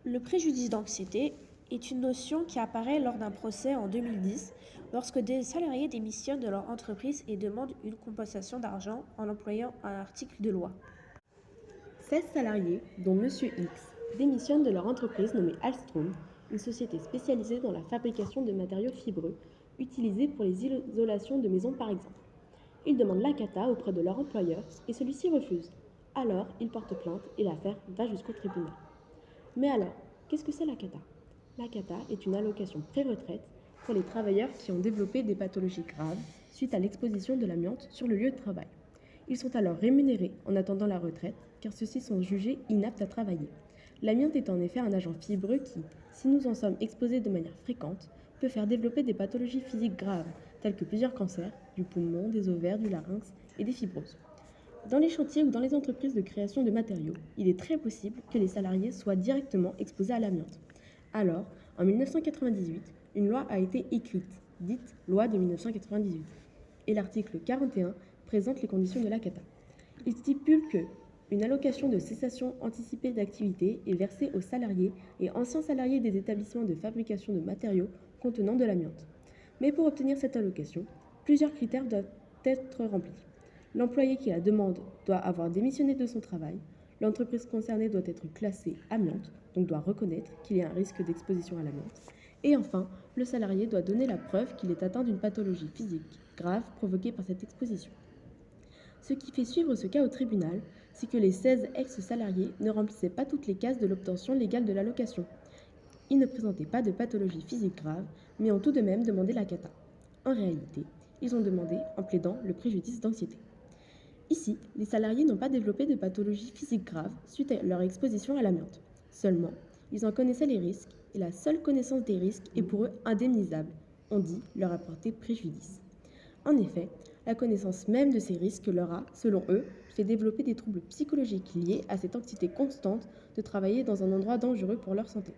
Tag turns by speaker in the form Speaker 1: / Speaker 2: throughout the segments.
Speaker 1: Le préjudice d'anxiété est une notion qui apparaît lors d'un procès en 2010 lorsque des salariés démissionnent de leur entreprise et demandent une compensation d'argent en employant un article de loi.
Speaker 2: 16 salariés, dont Monsieur X, démissionnent de leur entreprise nommée Alstom, une société spécialisée dans la fabrication de matériaux fibreux, utilisés pour les isolations de maisons par exemple. Ils demandent l'ACATA auprès de leur employeur et celui-ci refuse. Alors, ils portent plainte et l'affaire va jusqu'au tribunal. Mais alors, qu'est-ce que c'est l'ACATA? L'ACATA est une allocation pré-retraite pour les travailleurs qui ont développé des pathologies graves suite à l'exposition de l'amiante sur le lieu de travail. Ils sont alors rémunérés en attendant la retraite car ceux-ci sont jugés inaptes à travailler. L'amiante est en effet un agent fibreux qui, si nous en sommes exposés de manière fréquente, peut faire développer des pathologies physiques graves telles que plusieurs cancers, du poumon, des ovaires, du larynx et des fibroses. Dans les chantiers ou dans les entreprises de création de matériaux, il est très possible que les salariés soient directement exposés à l'amiante. Alors, en 1998, une loi a été écrite, dite loi de 1998, et l'article 41 présente les conditions de l'ACATA. Il stipule que une allocation de cessation anticipée d'activité est versée aux salariés et anciens salariés des établissements de fabrication de matériaux contenant de l'amiante. Mais pour obtenir cette allocation, plusieurs critères doivent être remplis. L'employé qui la demande doit avoir démissionné de son travail, l'entreprise concernée doit être classée amiante, donc doit reconnaître qu'il y a un risque d'exposition à l'amiante, et enfin, le salarié doit donner la preuve qu'il est atteint d'une pathologie physique grave provoquée par cette exposition. Ce qui fait suivre ce cas au tribunal, c'est que les 16 ex-salariés ne remplissaient pas toutes les cases de l'obtention légale de l'allocation. Ils ne présentaient pas de pathologie physique grave, mais ont tout de même demandé la CATA. En réalité, ils ont demandé en plaidant le préjudice d'anxiété. Ici, les salariés n'ont pas développé de pathologie physique grave suite à leur exposition à l'amiante. Seulement, ils en connaissaient les risques et la seule connaissance des risques est pour eux indemnisable. On dit leur apporter préjudice. En effet, la connaissance même de ces risques leur a, selon eux, fait développer des troubles psychologiques liés à cette anxiété constante de travailler dans un endroit dangereux pour leur santé.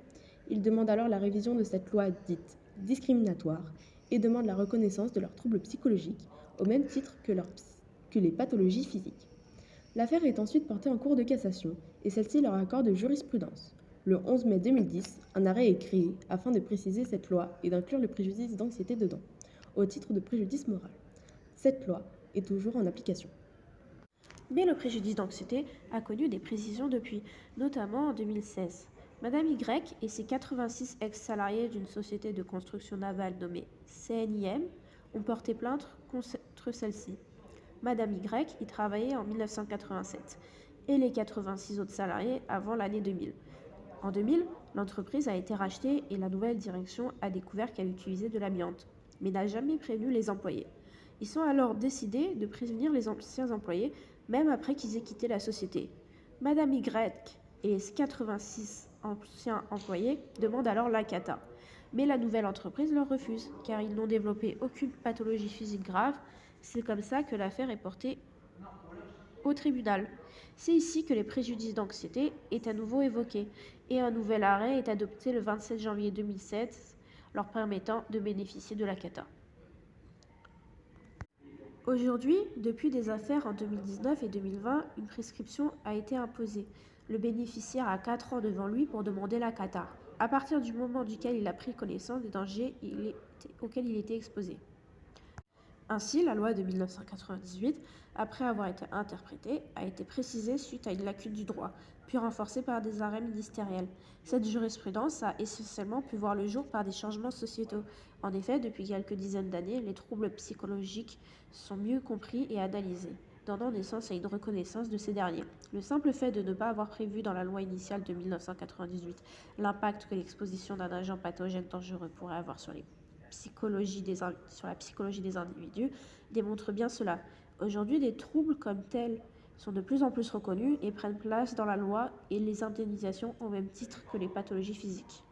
Speaker 2: Ils demandent alors la révision de cette loi dite discriminatoire et demandent la reconnaissance de leurs troubles psychologiques au même titre que les pathologies physiques. L'affaire est ensuite portée en cour de cassation et celle-ci leur accorde jurisprudence. Le 11 mai 2010, un arrêt est créé afin de préciser cette loi et d'inclure le préjudice d'anxiété dedans, au titre de préjudice moral. Cette loi est toujours en application.
Speaker 1: Mais le préjudice d'anxiété a connu des précisions depuis, notamment en 2016. Madame Y et ses 86 ex-salariés d'une société de construction navale nommée CNIM ont porté plainte contre celle-ci. Madame Y y travaillait en 1987 et les 86 autres salariés avant l'année 2000. En 2000, l'entreprise a été rachetée et la nouvelle direction a découvert qu'elle utilisait de l'amiante, mais n'a jamais prévenu les employés. Ils sont alors décidés de prévenir les anciens employés, même après qu'ils aient quitté la société. Madame Y et les 86 anciens employés demandent alors la CATA. Mais la nouvelle entreprise leur refuse, car ils n'ont développé aucune pathologie physique grave. C'est comme ça que l'affaire est portée au tribunal. C'est ici que les préjudices d'anxiété est à nouveau évoqué, et un nouvel arrêt est adopté le 27 janvier 2007, leur permettant de bénéficier de la CATA. Aujourd'hui, depuis des affaires en 2019 et 2020, une prescription a été imposée. Le bénéficiaire a 4 ans devant lui pour demander la CATA, à partir du moment duquel il a pris connaissance des dangers auxquels il était exposé. Ainsi, la loi de 1998, après avoir été interprétée, a été précisée suite à une lacune du droit, puis renforcée par des arrêts ministériels. Cette jurisprudence a essentiellement pu voir le jour par des changements sociétaux. En effet, depuis quelques dizaines d'années, les troubles psychologiques sont mieux compris et analysés, donnant naissance à une reconnaissance de ces derniers. Le simple fait de ne pas avoir prévu dans la loi initiale de 1998 l'impact que l'exposition d'un agent pathogène dangereux pourrait avoir sur la psychologie des individus démontre bien cela. Aujourd'hui, des troubles comme tels sont de plus en plus reconnus et prennent place dans la loi et les indemnisations au même titre que les pathologies physiques.